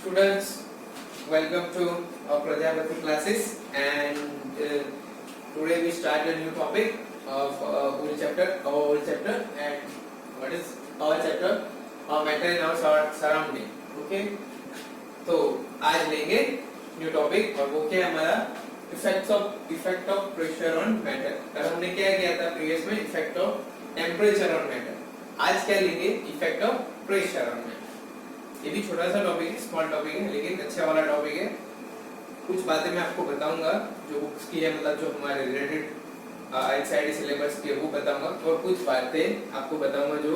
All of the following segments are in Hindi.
Students, welcome to our Prajapati classes, and today we start a new topic of old chapter, and what is our chapter? Our matter in our surrounding. Okay, तो आज लेंगे न्यू टॉपिक और वो क्या है हमारा effect of pressure on matter. कल हमने क्या किया था प्रीवियस में effect of temperature on matter. आज क्या लेंगे effect of pressure on matter. ये भी छोटा सा टॉपिक है, स्मॉल टॉपिक है, लेकिन अच्छा वाला टॉपिक है। कुछ बातें मैं आपको बताऊंगा जो बुक्स की है, मतलब जो हमारे रिलेटेड आईसीडी सिलेबस की है वो बताऊंगा, और कुछ बातें आपको बताऊंगा जो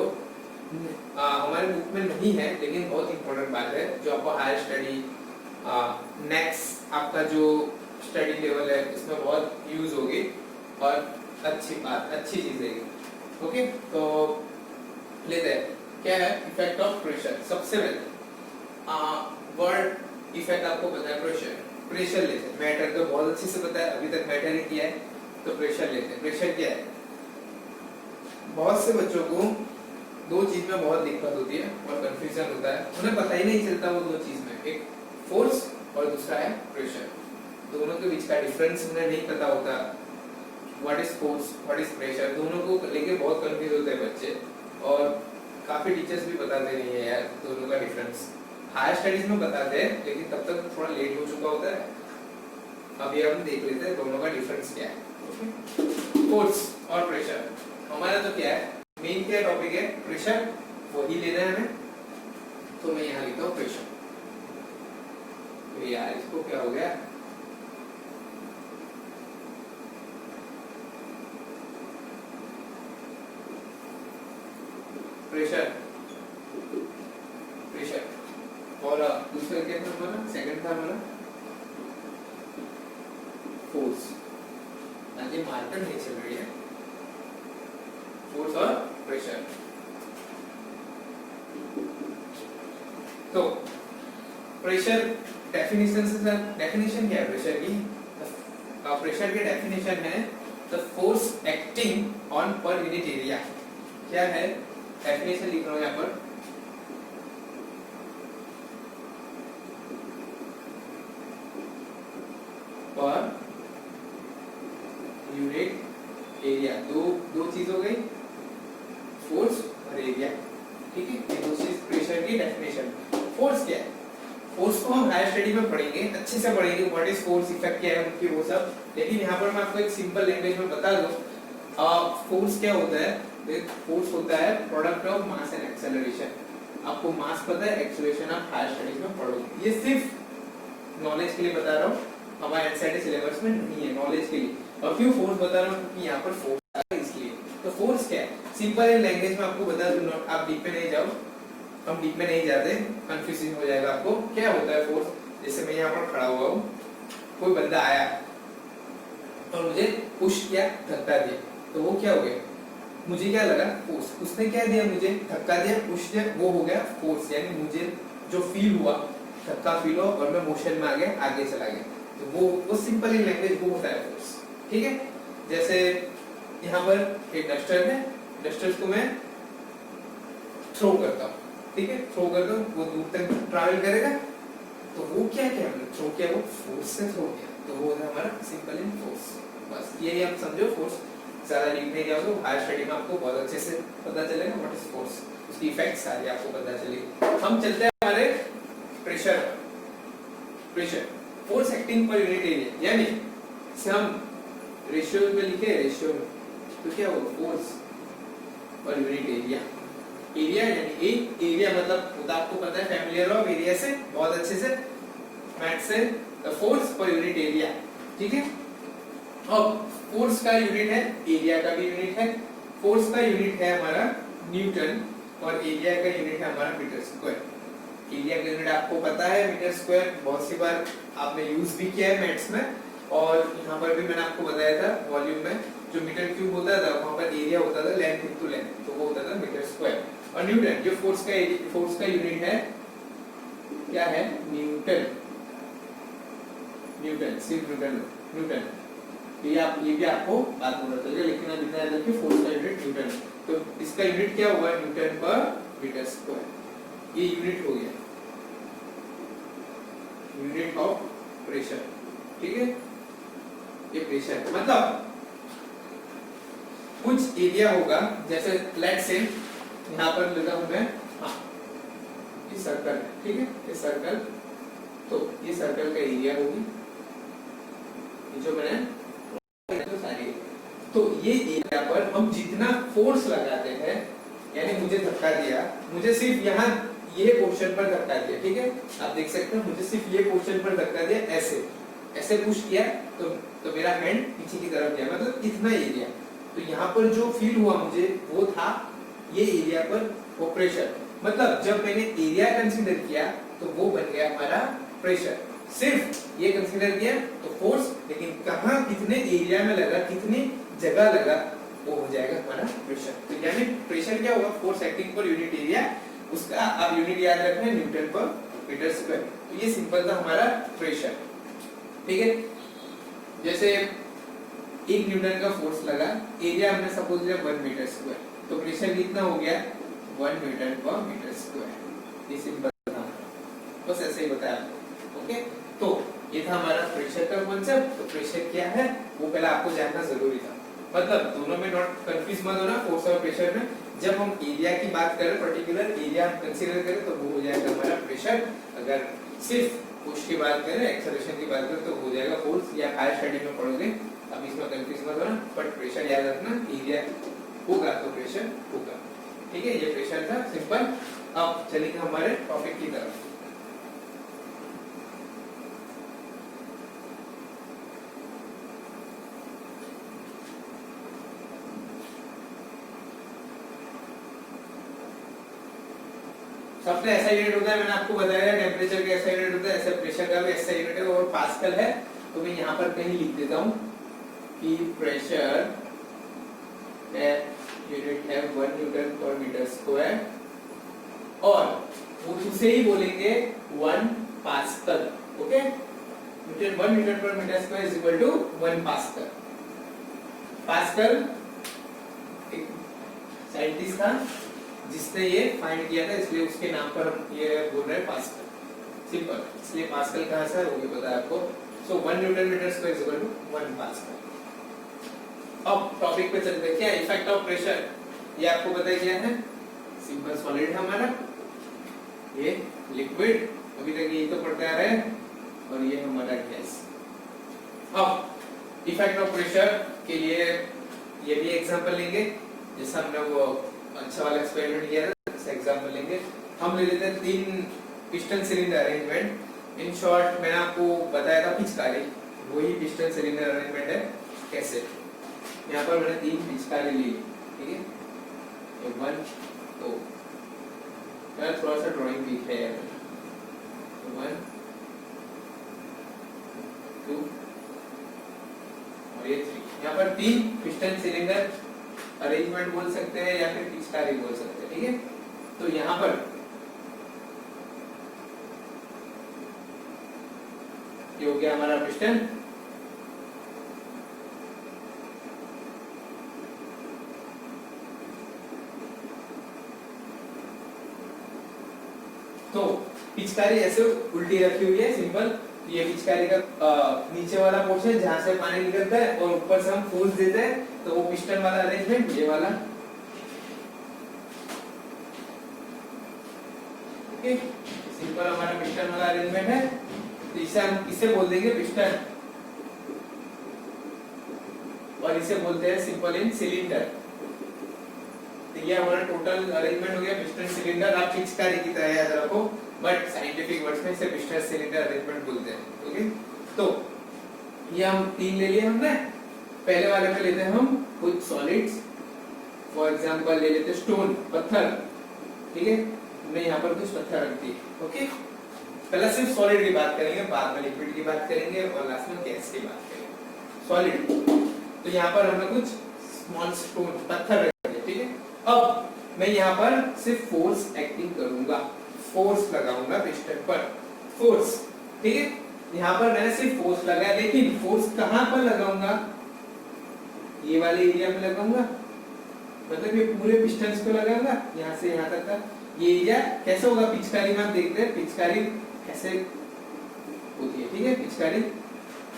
हमारे बुक में नहीं है लेकिन बहुत इंपॉर्टेंट बात है जो आपको हायर स्टडी नेक्स्ट आपका जो स्टडी लेवल है इसमें बहुत यूज होगी और अच्छी चीज है। ओके, तो लेते हैं क्या है इफेक्ट ऑफ प्रेशर। सबसे पहले वर्ड इफेक्ट आपको पता है प्रेशर लेते हैं। मैटर तो बहुत अच्छे से पता है, अभी तक मैटर ही किया है, तो प्रेशर लेते हैं। प्रेशर क्या है? बहुत से बच्चों को दो चीज में बहुत दिक्कत होती है और कंफ्यूजन होता है, उन्हें पता ही नहीं चलता वो दो चीज में, एक फोर्स और दूसरा है प्रेशर। दोनों के बीच का डिफरेंस उन्हें नहीं पता होता। What is force, what is pressure, दोनों को लेके बहुत कंफ्यूज होते हैं बच्चे, और काफी टीचर्स भी बताते नहीं है यार दोनों का डिफरेंस। हायर स्टडीज में बताते हैं लेकिन तब तक थोड़ा लेट हो चुका होता है। अभी हम देख लेते हैं दोनों का डिफरेंस क्या है। फोर्स और प्रेशर हमारा तो क्या है, मेन क्या टॉपिक है प्रेशर, वही लेना है हमें। तो मैं यहाँ लिखता हूँ प्रेशर। तो यार इसको क्या हो गया, प्रेशर और दूसरा क्या था हमारा, सेकंड था हमारा फोर्स। आज ये मार्कर नहीं चल रही है, फोर्स और प्रेशर। तो प्रेशर डेफिनेशन से सर, डेफिनेशन क्या है प्रेशर की? प्रेशर की डेफिनेशन है the force acting on per unit area. क्या है डेफिनेशन लिख रहा हूं यहाँ पर, पर यूनिट एरिया। दो चीज हो गई, फोर्स और एरिया। ठीक है, ये दो चीज प्रेशर की डेफिनेशन। फोर्स क्या है? फोर्स को हम हायर स्टडी में पढ़ेंगे, अच्छे से पढ़ेंगे, व्हाट इज फोर्स, इफेक्ट क्या है उनकी, वो सब। लेकिन यहाँ पर मैं आपको एक सिंपल लैंग्वेज में बता दूं, फोर्स क्या होता है। फोर्स होता है product of mass and acceleration. आपको मास पता है, एक्सेलरेशन आप हायर स्टडीज में पढ़ोगे। ये सिर्फ नॉलेज के लिए बता रहा हूँ, हमारे एनसीईआरटी सिलेबस में नहीं है, नॉलेज के लिए। और क्यों फोर्स बता रहा हूँ, क्योंकि यहाँ पर फोर्स है इसलिए। तो फोर्स क्या है, सिंपल इन लैंग्वेज में आपको बता दूं, आप डीप में नहीं जाओ, हम डीप में नहीं जाते, कंफ्यूजिंग हो जाएगा आपको। क्या होता है फोर्स? जैसे मैं यहाँ पर खड़ा हुआ हूँ, कोई बंदा आया और मुझे पुश किया, धक्का दिया, तो वो क्या हो गया, मुझे क्या लगा फोर्स। उसने क्या दिया, मुझे धक्का दिया, पुश दिया, वो हो गया फोर्स। यानी मुझे जो फील हुआ, धक्का फील हुआ और मैं मोशन में आ गया, आगे चला गया, तो वो सिंपल इन लैंग्वेज वो होता है फोर्स। ठीक है, जैसे यहाँ पर एक डस्टर है, डस्टर को मैं थ्रो करता हूँ, ठीक है, थ्रो करता हूँ, वो दूर तक ट्रैवल करेगा, तो वो क्या किया हमने, थ्रो किया, वो फोर्स से थ्रो किया, तो वो है हमारा सिंपल इन फोर्स। बस यही आप समझो फोर्स। ज्यादा डीप में जाओ तो हायर स्टडी में आपको बहुत अच्छे से पता चलेगा व्हाट इज फोर्स, उसकी इफेक्ट सारी आपको पता चलेगी। हम चलते हैं हमारे pressure. Pressure force acting per unit area, यानी से हम रेशियो में लिखे, रेशियो में तो क्या होगा force per unit area. Area यानी एक एरिया मतलब खुद आपको पता है, फैमिलियर हो एरिया से बहुत अच्छे से, मैथ से। The force per unit area, ठीक है। अब फोर्स का यूनिट है, एरिया का भी यूनिट है। फोर्स का यूनिट है हमारा न्यूटन और एरिया का यूनिट है हमारा मीटर स्क्वायर। एरिया का यूनिट आपको पता है मीटर स्क्वायर, बहुत सी बार आपने यूज भी किया है मैथ्स में, और यहाँ पर भी मैंने आपको बताया था वॉल्यूम में जो मीटर क्यूब होता था वहां पर एरिया होता था लेंथ इनटू लेंथ, तो वो होता था मीटर स्क्वायर। और न्यूटन जो फोर्स का यूनिट है क्या है, न्यूटन। न्यूटन सिर्फ न्यूटन ये भी आपको बात पता चलेगा, लेकिन अब इतना याद रखिए फोर्स का यूनिट न्यूटन। तो इसका यूनिट क्या हुआ, न्यूटन पर मीटर स्क्वायर। ये यूनिट हो गया। यूनिट ऑफ प्रेशर, ठीक है। ये प्रेशर मतलब कुछ एरिया होगा, जैसे लेट्स से यहाँ पर लेता हूं मैं, हाँ ये सर्कल है, ठीक है, ये सर्कल, तो ये सर्कल का एरिया होगी, ये जो मैंने तो सारी, तो ये एरिया पर हम जितना फोर्स लगाते हैं, यानी मुझे धक्का दिया, मुझे सिर्फ यहाँ ये पोर्शन पर धक्का दिया, ठीक है, आप देख सकते हो मुझे सिर्फ ये पोर्शन पर धक्का दिया, ऐसे ऐसे पुश किया तो मेरा हैंड पीछे की तरफ गया, मतलब इतना एरिया, तो यहाँ पर जो फील हुआ मुझे वो था ये एरिया पर वो प्रेशर, मतलब जब मैंने एरिया कंसीडर किया तो वो बन गया हमारा प्रेशर, सिर्फ ये कंसीडर किया तो फोर्स, लेकिन कहाँ कितने एरिया में लगा, कितनी जगह लगा, वो हो जाएगा हमारा प्रेशर। तो यानी प्रेशर क्या होगा, force acting per unit area, उसका आप यूनिट याद रखना है न्यूटन पर मीटर स्क्वायर। तो ये सिंपल था हमारा प्रेशर, ठीक है। जैसे 1 न्यूटन का फोर्स लगा, एरिया हमने सपोज लिया 1 मीटर स्क्वायर, तो प्रेशर कितना हो गया 1 न्यूटन पर मीटर स्क्वायर। ये सिंपल था, बस ऐसे ही बताया आपको, ओके। तो ये था हमारा प्रेशर का कांसेप्ट। तो प्रेशर क्या है वो पहले आपको जानना जरूरी था, मतलब दोनों में नॉट कंफ्यूज मत होना, फोर्स और प्रेशर में। जब हम एरिया की बात करें, पर्टिकुलर एरिया कंसीडर करें, तो वो हो जाएगा हमारा प्रेशर। अगर सिर्फ पुश की बात करें, एक्सेलरेशन की बात करें, तो हो जाएगा फोर्स, या हायर स्टडी में पढ़ोगे, अब इसमें कंफ्यूज मत होना। बट प्रेशर याद रखना, एरिया होगा तो प्रेशर होगा, ठीक है। ये प्रेशर था सिंपल। अब चलेंगे हमारे टॉपिक की तरफ। सबसे ऐसा यूनिट होता है, मैंने आपको बताया टेम्परेचर का ऐसा यूनिट होता है, ऐसे प्रेशर का भी ऐसा यूनिट है, और पास्कल है। तो मैं यहाँ पर कहीं लिख देता हूँ कि प्रेशर है यूनिट है 1 न्यूटन पर मीटर स्क्वायर, और उसे ही बोलेंगे 1 pascal, okay. 1 newton per metre square is equal to 1 pascal. Pascal एक साइंटिस्ट था जिसने ये फाइंड किया था, इसलिए उसके नाम पर हम ये बोल रहे हैं पास्कल, सिंपल। इसलिए पास्कल कहाँ से है वो भी पता है आपको। So 1 newton metre square is equal to 1 pascal. अब टॉपिक पे चलते हैं, क्या इफेक्ट ऑफ प्रेशर, ये आपको पता है क्या है, सिंपल सॉलिड है हमारा, ये लिक्विड, अभी तक यही तो पढ़ते आ रहे हैं, और ये हमारा गैस। अब इफेक्ट ऑफ प्रेशर के लिए ये भी एग्जांपल लेंगे, जैसा हमने वो अच्छा वाला एक्सपेरिमेंट किया था, इसका एग्जांपल लेंगे। हम ले लेते हैं 3 piston cylinder arrangement. In short मैंने आपको बताया था पिचकारी, वही पिस्टन सिलेंडर अरेंजमेंट है। कैसे, यहाँ पर मैंने 3 पिचकारी ली, ठीक है, 1 2, यार थोड़ा सा ड्राइंग वीक है यार, 1 2 और ये 3। यहाँ पर 3 पिस्टन सिलेंडर अरेंजमेंट बोल सकते हैं या फिर पिचकारी बोल सकते हैं, ठीक है। तो यहाँ पर ये हो गया हमारा पिस्टन, तो पिचकारी ऐसे उल्टी रखी हुई है, सिंपल। ये पिचकारी का नीचे वाला पोर्शन जहां से पानी निकलता है, और ऊपर से हम फोर्स देते हैं, तो वो पिस्टन वाला अरेंजमेंट, ये वाला, ओके। सिंपल हमारा पिस्टन वाला अरेंजमेंट है। तो इसे हम इसे बोल देंगे पिस्टन, और इसे बोलते हैं सिंपल इन सिलेंडर। तो ये हमारा टोटल अरेंजमेंट हो गया पिस्टन सिलेंडर। आप पिचकारी की तरह याद रखो, बट साइंटिफिक वर्ड्स में इसे पिस्टन सिलेंडर अरेंजमेंट बोलते हैं, ओके। तो ये हम 3 ले लिए हमने। पहले वाले में लेते हैं हम कुछ सॉलिड्स, फॉर एग्जांपल ले लेते हैं स्टोन, पत्थर, ठीक है। हमने यहाँ पर कुछ पत्थर रख दिए, ओके। पहले सिर्फ सॉलिड की बात करेंगे, बाद में लिक्विड की बात करेंगे, और लास्ट में गैस की बात करेंगे। सॉलिड, तो यहाँ पर हमने कुछ स्मॉल स्टोन, पत्थर रख दिए, ठीक है। अब मैं यहाँ पर सिर्फ फोर्स एक्टिंग करूंगा, फोर्स लगाऊंगा पिस्टन पर, फोर्स, ठीक है। यहाँ पर मैंने सिर्फ फोर्स लगाया, लेकिन फोर्स कहाँ पर लगाऊंगा, ये वाले एरिया में लगाऊंगा, मतलब ये पूरे पिस्टन को लगाऊंगा, यहाँ से यहाँ तक का ये एरिया। कैसे होगा पिचकारी में, आप देखते हैं पिचकारी कैसे होती है, ठीक है। पिचकारी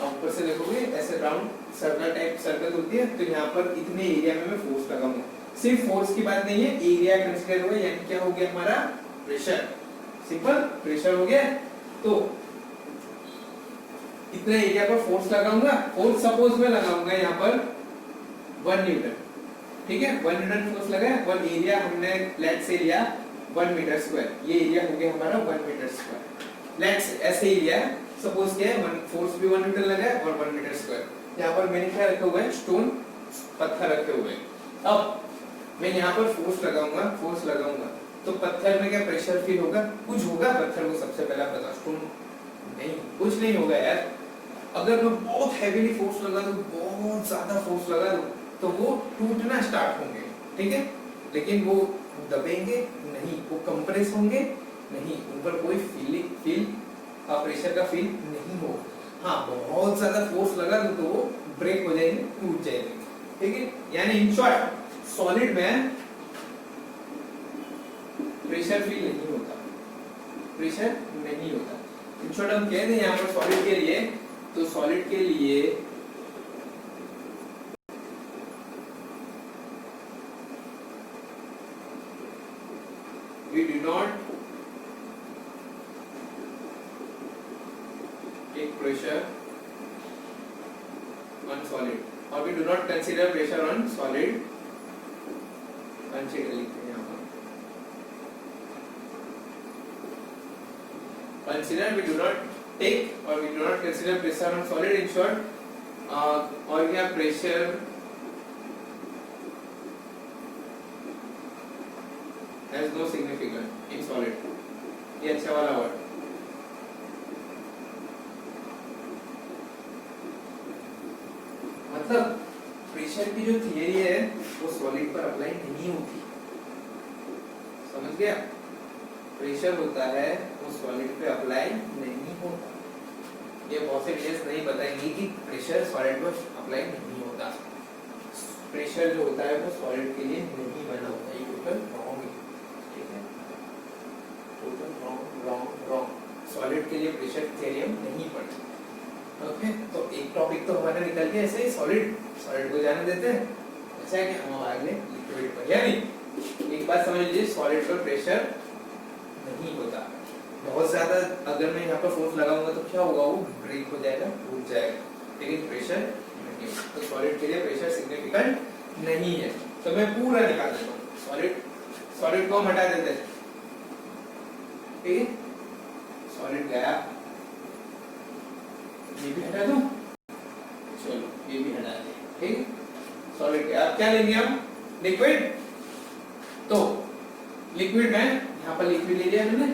ऊपर से देखोगे ऐसे राउंड सर्कल टाइप सर्कल होती है, तो यहाँ पर इतने एरिया में मैं फोर्स लगाऊंगा। सिर्फ फोर्स की बात नहीं है, एरिया कंसीडर हुआ, यानी क्या हो गया हमारा प्रेशर, सिंपल प्रेशर हो गया। तो इतने एरिया पर फोर्स लगाऊंगा, फोर्स सपोज मैं लगाऊंगा यहाँ पर 1 न्यूटन, ठीक है। 1 न्यूटन फोर्स लगाया और एरिया हमने लेट्स से लिया 1 मीटर स्क्वायर, ये एरिया हो गया हमारा 1 मीटर स्क्वायर। लेट्स ऐसे एरिया सपोज क्या है, फोर्स भी 1 न्यूटन लगा है और 1 मीटर स्क्वायर। यहाँ पर मैंने क्या रखे हुए हैं, स्टोन पत्थर रखे हुए हैं। अब मैं यहाँ पर फोर्स लगाऊंगा तो पत्थर में क्या प्रेशर फील होगा, कुछ होगा पत्थर को, सबसे पहला पता, स्टोन नहीं, कुछ नहीं होगा यार। अगर मैं बहुत हैवीली फोर्स लगा दूं, बहुत ज्यादा फोर्स लगा दूं, तो वो टूटना स्टार्ट होंगे, ठीक है। लेकिन वो दबेंगे नहीं, वो कंप्रेस होंगे नहीं, ऊपर कोई फील प्रेशर का फील नहीं हो। हाँ, बहुत ज्यादा फोर्स लगा दूं तो वो ब्रेक हो जाएंगे, टूट जाएंगे, ठीक है। यानी इन शॉर्ट सॉलिड में प्रेशर फील नहीं होता, प्रेशर नहीं होता। इन शॉर्ट हम कह दें यहाँ पर सॉलिड के लिए, तो सॉलिड के लिए we do not take pressure on solid, or we do not consider pressure on solid, consider लिखते हैं यहाँ पर, consider we do not take or we do not consider pressure on solid, in short, or we have pressure has no significance in solid, ये अच्छा वाला वर्ड। मतलब प्रेशर की जो थियरी है वो सॉलिड पर अप्लाई नहीं होती, समझ गया। प्रेशर होता है वो सॉलिड पे अप्लाई नहीं होता। ये पॉसिबिलिटीज नहीं बताएंगे कि प्रेशर सॉलिड पर अप्लाई नहीं होता। प्रेशर जो होता है वो सॉलिड के लिए नहीं बना होता, ये टोटल रॉन्ग है, ठीक है, टोटल रॉन्ग। सॉलिड के लिए प्रेशर थ्योरम नहीं पढ़ते, ओके। तो एक टॉपिक तो हमारा निकल गया ऐसे ही, सॉलिड को जाने देते हैं। अच्छा है कि हम आगे लिक्विड पर, यानी एक बात समझ लीजिए, सॉलिड पर प्रेशर नहीं होता। बहुत ज्यादा अगर मैं यहाँ पर फोर्स लगाऊंगा तो क्या होगा, वो ब्रेक हो जाएगा, टूट जाएगा, लेकिन प्रेशर नहीं। तो सॉलिड के लिए प्रेशर सिग्निफिकेंट नहीं है। तो मैं पूरा निकाल देता हूँ, सॉलिड को हम हटा देते हैं, ठीक है। सॉलिड गया, ये भी हटा दो, चलो ये भी हटा दे, ठीक है। सॉलिड गया, अब क्या लेंगे हम, लिक्विड। तो लिक्विड में यहाँ पर लिक्विड ले लिया मैंने,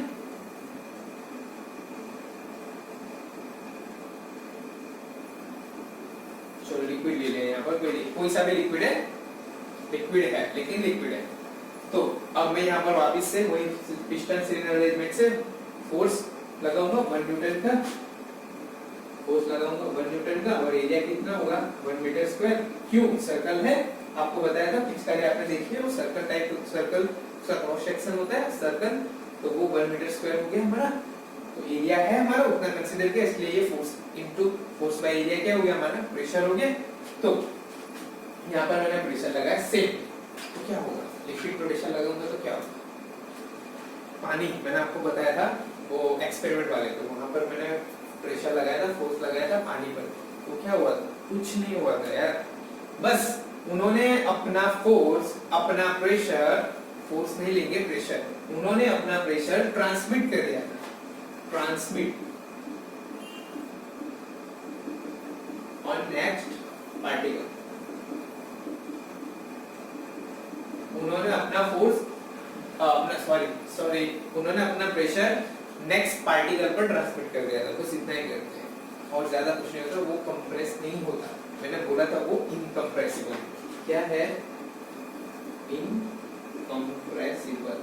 चलो लिक्विड ले लिया यहाँ पर, कोई सा भी लिक्विड है, लेकिन लिक्विड है। तो अब मैं यहाँ पर वापस से वही पिस्टन सिलेंडर अरेंजमेंट से फोर्स लगाऊंगा 1 न्यूटन का, फोर्स लगाऊंगा 1 न्यूटन का, और एरिया कितना होगा 1 मीटर स्क्वायर। क्यों, सर्कल है, आपको बताया था पिछले आपने देखिए, वो सर्कल टाइप सर्कल का क्रॉस सेक्शन होता है सर्कल, तो वो 1 मीटर स्क्वायर हो गया हमारा। तो एरिया है हमारा उतना कंसीडर किया, इसलिए ये force into force by area क्या हो गया हमारा, प्रेशर हो गया। तो यहाँ पर मैंने प्रेशर लगाया सेम, तो क्या होगा, लिक्विड पर प्रेशर लगाऊंगा तो क्या होगा, पानी, मैंने आपको बताया था वो एक्सपेरिमेंट वाले, तो वहां पर मैंने प्रेशर लगाया था, फोर्स लगाया था पानी पर, तो क्या हुआ था, कुछ नहीं हुआ था यार। बस उन्होंने अपना फोर्स, अपना प्रेशर, फोर्स नहीं लेंगे प्रेशर, उन्होंने अपना प्रेशर ट्रांसमिट कर दिया था, ट्रांसमिट ऑन नेक्स्ट पार्टिकल। उन्होंने अपना फोर्स उन्होंने अपना प्रेशर नेक्स्ट पार्टिकल पर ट्रांसमिट कर दिया था, बस इतना ही करते हैं और ज्यादा कुछ नहीं होता। वो कंप्रेस नहीं होता, मैंने बोला था वो इनकम्प्रेसिबल। क्या है, इनकम्प्रेसिबल,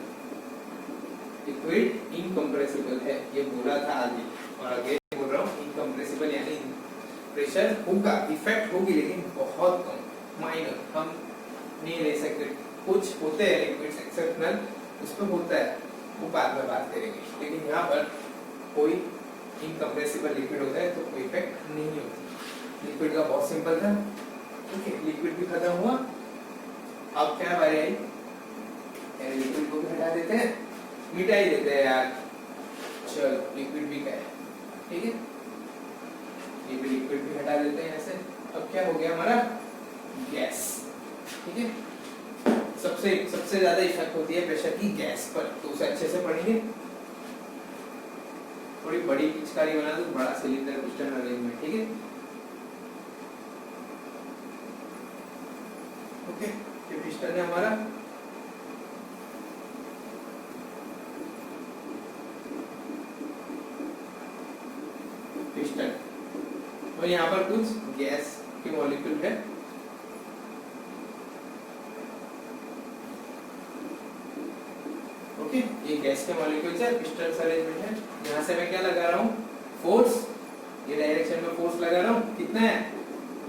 लिक्विड इनकम्प्रेसिबल है, ये बोला था आगे, और आगे बोल रहा हूँ इनकम्प्रेसिबल, यानी प्रेशर होगा, इफेक्ट होगी, लेकिन बहुत कम, माइनर, हम नहीं ले सकते। कुछ होते हैं लिक्विड्स एक्सेप्शनल, उसमें होता है, वो बाद में बात करेंगे, लेकिन यहाँ पर कोई इनकम्प्रेसिबल लिक्विड होता है तो कोई इफेक्ट नहीं होती। लिक्विड का बहुत सिंपल था, ठीक है, लिक्विड भी खत्म हुआ। अब क्या बारी आई, लिक्विड को भी हटा देते हैं, मिटा ही देते हैं यार, चलो लिक्विड भी क्या है, ठीक है, ये भी लिक्विड भी हटा देते हैं ऐसे। अब क्या हो गया हमारा गैस, ठीक है। सबसे ज्यादा इफेक्ट होती है प्रेशर की गैस पर, तो उसे अच्छे से पढ़ेंगे। थोड़ी बड़ी पिचकारी बना दो, बड़ा सिलेंडर पिस्टन अरेंजमेंट, ठीक है। ओके, ये पिस्टन है हमारा, पिस्टन, और यहाँ पर कुछ गैस के मॉलिक्यूल है। ओके, ये गैस के मॉलिक्यूल्स है, पिस्टन अरेंजमेंट है। यहाँ से मैं क्या लगा रहा हूँ, फोर्स, ये डायरेक्शन में फोर्स लगा रहा हूँ, कितना है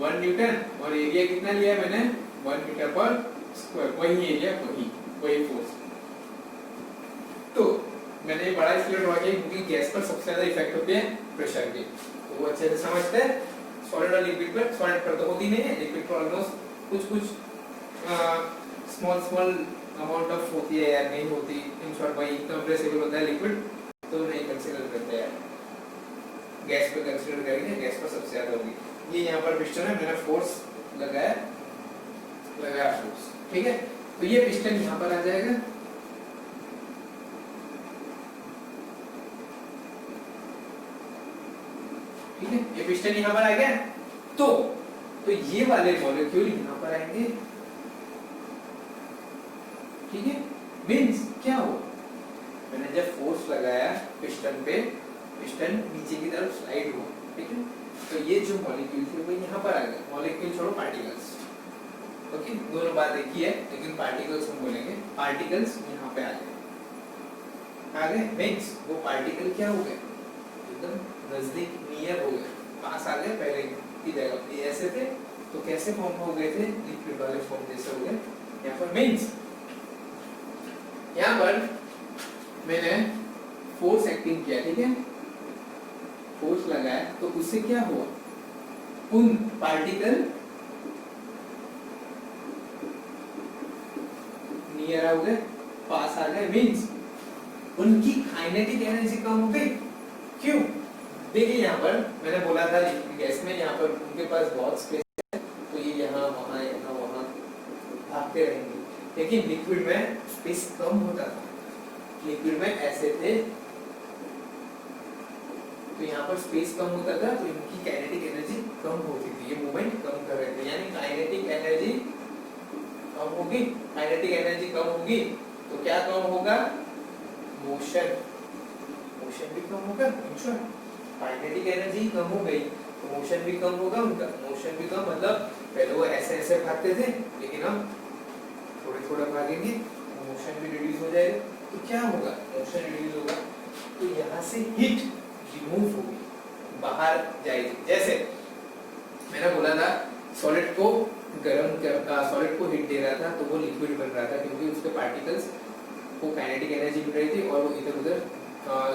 1 न्यूटन, और एरिया कितना लिया है मैंने 1 मीटर पर स्क्वायर, वही एरिया, वही फोर्स। तो मैंने ये बड़ा इसलिए ड्रॉ किया क्योंकि गैस पर सबसे ज्यादा इफेक्ट होते हैं प्रेशर के, तो वो अच्छे से समझते हैं। सॉलिड और लिक्विड पर, सॉलिड पर तो होती नहीं है, लिक्विड पर ऑलमोस्ट कुछ स्मॉल अमाउंट ऑफ होती है यार, नहीं होती, इन शॉर्ट भाई कंप्रेसिबल होता है लिक्विड, तो नहीं कंसीडर करते हैं। गैस पे कंसीडर करेंगे, गैस पर सबसे ज्यादा होगी। ये यहाँ पर पिस्टन है, मैंने फोर्स लगाया फोर्स, ठीक है। तो ये पिस्टन यहाँ पर आ जाएगा, ठीक है, ये पिस्टन यहाँ पर आ गया। तो ये वाले मॉलिक्यूल यहाँ पर आएंगे, ठीक है। मींस क्या हो, मैंने जब फोर्स लगाया पिस्टन पे, पिस्टन नीचे की तरफ स्लाइड हुआ, ठीक है। तो ये जो मॉलिक्यूल थे वो यहाँ पर आ गए, मॉलिक्यूल छोड़ो पार्टिकल्स, ओके, दोनों बात एक ही है, लेकिन पार्टिकल्स हम बोलेंगे, पार्टिकल्स यहाँ पे आ गए। मींस वो पार्टिकल क्या हो गए, एकदम नजदीक, नियर हो गए, पास आ गए, पहले की जगह ये ऐसे थे, तो कैसे फॉर्म हो गए थे, लिक्विड वाले फॉर्म जैसे हो गए यहाँ पर। मींस यहाँ पर मैंने फोर्स एक्टिंग किया, ठीक है, फोर्स लगाया, तो उससे क्या हुआ, उन पार्टिकल नियर हो गए, पास आ गए। मींस उनकी काइनेटिक एनर्जी कम हो गई। क्यों, देखिए यहाँ पर मैंने बोला था गैस में यहाँ पर उनके पास बहुत स्पेस है, तो ये यहाँ वहाँ भागते रहेंगे, लेकिन लिक्विड में स्पेस कम होता था, लिक्विड में ऐसे थे, तो यहाँ पर स्पेस कम होता था, तो इनकी काइनेटिक एनर्जी कम होती थी, ये मूवमेंट कम कर रहे थे, यानी काइनेटिक एनर्जी कम होगी। काइनेटिक एनर्जी कम होगी तो क्या कम होगा, मोशन भी कम होगा। काइनेटिक एनर्जी कम हो गई तो मोशन भी कम होगा उनका, मोशन भी कम, मतलब पहले वो ऐसे भागते थे, लेकिन अब थोड़ा भागेंगे, मोशन भी रिड्यूस हो जाएगा। तो क्या होगा, मोशन रिड्यूस होगा, तो यहाँ से हीट रिमूव होगी, बाहर जाएगी। जैसे मैंने बोला था सॉलिड को सॉलिड को हीट दे रहा था तो वो लिक्विड बन रहा था, क्योंकि उसके पार्टिकल्स को काइनेटिक एनर्जी मिल रही थी और वो इधर उधर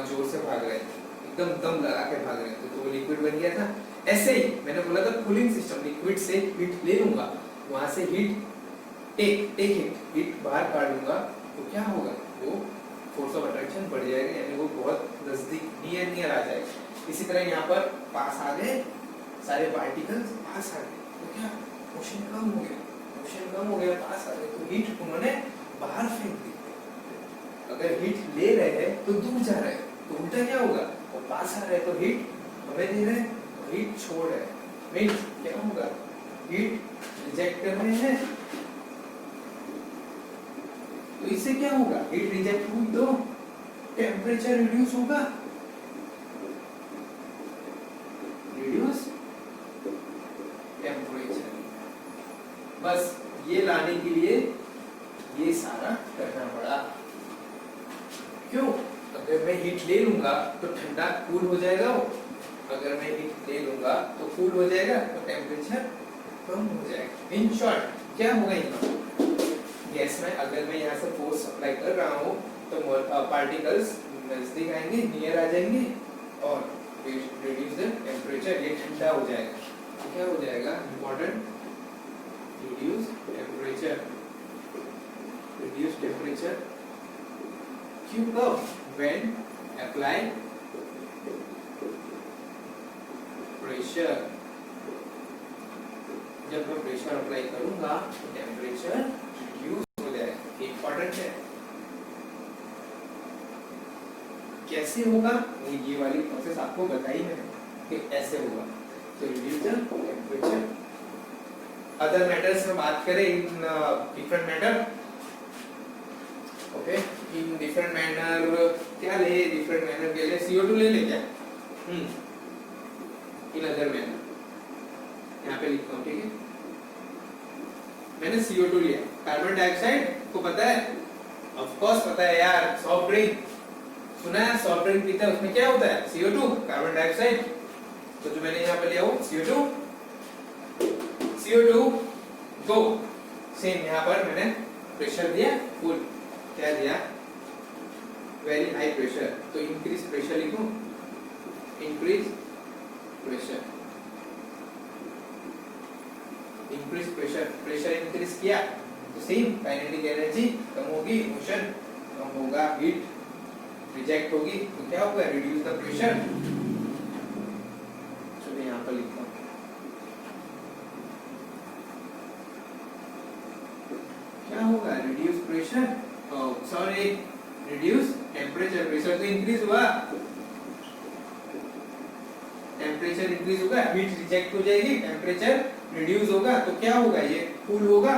जोर से भाग रहे थे, एकदम दम लगा के भाग रहे थे, तो वो लिक्विड बन गया था। ऐसे ही मैंने बोला था कूलिंग सिस्टम, लिक्विड से हीट ले लूंगा, वहां से हीट हीट बाहर काट लूंगा, तो क्या होगा, वो फोर्स ऑफ अट्रैक्शन बढ़ जाएगा, यानी वो बहुत नजदीक नियर आ जाएगा। इसी तरह यहाँ पर पास आ गए, सारे पार्टिकल्स पास आ गए, तो क्या मोशन कम हो गया, पास आ गए, तो हीट उन्होंने बाहर फेंक दी। अगर हीट ले रहे हैं तो दूर जा रहे हैं, तो उल्टा क्या होगा, वो पास आ रहे हैं तो हीट हमें दे रहे हैं, तो हीट छोड़ रहे हैं, मींस क्या होगा, हीट रिजेक्ट कर रहे हैं, तो इससे क्या होगा, हीट रिजेक्ट हुई तो टेम्परेचर रिड्यूस होगा, रिड्यूस टेम्परेचर। बस ये लाने के लिए ये सारा करना पड़ा। क्यों, अगर मैं हीट ले लूंगा तो ठंडा कूल हो जाएगा वो, अगर मैं हीट ले लूंगा तो कूल हो जाएगा, तो टेम्परेचर कम हो जाएगा। इन शॉर्ट क्या होगा, यहाँ गैस में अगर मैं यहाँ से फोर्स अप्लाई कर रहा हूँ तो पार्टिकल्स नजदीक आएंगे, नियर आ जाएंगे, और reduce the temperature, ये ठंडा हो जाएगा, तो क्या हो जाएगा important, reduce temperature, क्यों कब, when apply pressure, जब मैं प्रेशर अप्लाई करूंगा तो टेम्परेचर रिड्यूस हो जाएगा, इंपॉर्टेंट है। कैसे होगा वो ये वाली प्रोसेस आपको बताई मैंने कि ऐसे होगा, तो reduce the temperature. Other matters में बात करें in different matter, okay, in different manner क्या ले, डिफरेंट मैनर के लिए CO2 ले ले क्या, इन अदर मैनर यहाँ पे लिखता हूँ, ठीक है। मैंने CO2 लिया, कार्बन डाइऑक्साइड को पता है, ऑफ कोर्स पता है यार, सॉफ्ट ड्रिंक सुना है, सॉफ्ट ड्रिंक पीते हैं उसमें क्या होता है, CO2 कार्बन डाइऑक्साइड, तो जो मैंने यहाँ पे लिया वो CO2 दो, सेम यहाँ पर मैंने प्रेशर दिया फुल, क्या दिया, वेरी हाई प्रेशर, तो इंक्रीज प्रेशर लिखूं, increase pressure, increase pressure, pressure increase किया तो सेम काइनेटिक एनर्जी कम होगी, मोशन कम होगा, हीट रिजेक्ट होगी, तो क्या होगा, रिड्यूस द प्रेशर। चलिए यहाँ पर लिखता हूँ, क्या होगा, reduce pressure, sorry reduce temperature, pressure तो इंक्रीज हुआ, टेम्परेचर इंक्रीज होगा, हीट रिजेक्ट हो जाएगी, टेम्परेचर रिड्यूस होगा, तो क्या होगा, ये कूल होगा,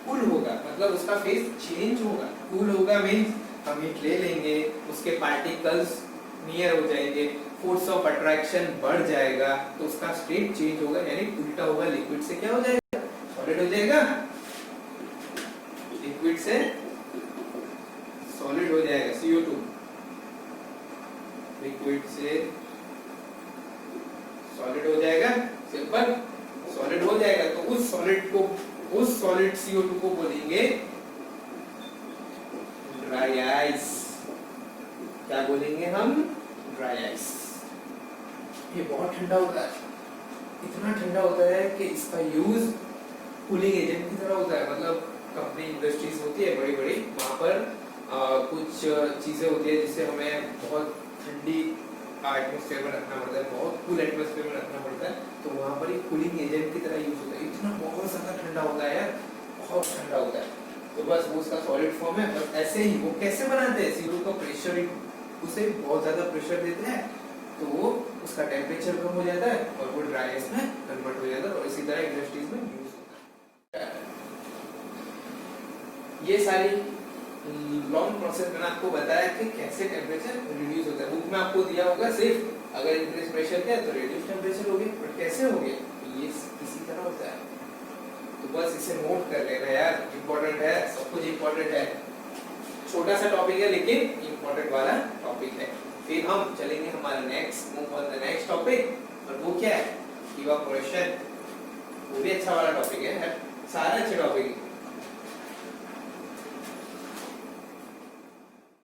कूल होगा मतलब उसका फेज चेंज होगा, कूल होगा मींस हम हीट ले लेंगे, उसके पार्टिकल्स नियर हो जाएंगे, फोर्स ऑफ अट्रैक्शन बढ़ जाएगा, तो उसका स्टेट चेंज होगा, यानी उल्टा होगा, लिक्विड से क्या हो जाएगा, सॉलिड हो जाएगा, लिक्विड से सॉलिड हो जाएगा, CO2 लिक्विड से सॉलिड हो जाएगा, सिंपल सॉलिड हो जाएगा, तो उस सॉलिड को, उस सॉलिड CO2 को बोलेंगे ड्राई आइस, क्या बोलेंगे हम, ड्राई आइस। ये बहुत ठंडा होता है, इतना ठंडा होता है कि इसका यूज कूलिंग एजेंट की तरह होता है, मतलब कंपनी इंडस्ट्रीज होती है बड़ी बड़ी, वहां पर कुछ चीजें होती है जिससे हमें बहुत ठंडी एटमॉस्फेयर में रखना पड़ता है, बहुत कूल एटमॉस्फेयर में रखना पड़ता है, तो वहां पर एक कूलिंग एजेंट की तरह यूज होता है, इतना बहुत ज्यादा ठंडा होता है यार, बहुत ठंडा होता है, तो बस वो उसका सॉलिड फॉर्म है। बस ऐसे ही वो कैसे बनाते हैं, CO2 का प्रेशर, उसे बहुत ज्यादा प्रेशर देते हैं तो वो उसका टेम्परेचर कम हो जाता है और वो ड्राई आइस में कन्वर्ट हो जाता है, और इसी तरह इंडस्ट्रीज में यूज होता है। ये सारी लॉन्ग प्रोसेस मैंने आपको बताया कि कैसे टेम्परेचर रिड्यूस होता है, बुक में आपको दिया होगा सिर्फ अगर इंक्रीज प्रेशर किया तो रिड्यूस टेम्परेचर हो गया, बट कैसे हो गया, ये इसी तरह होता है, तो बस इसे नोट कर लेना यार, इंपॉर्टेंट है, सब कुछ इंपॉर्टेंट है, छोटा सा टॉपिक है लेकिन इंपॉर्टेंट वाला टॉपिक है। फिर हम चलेंगे हमारा next, move on the next topic, और वो क्या है, इवापोरेशन, वो भी अच्छा वाला टॉपिक है, सारे अच्छे टॉपिक है।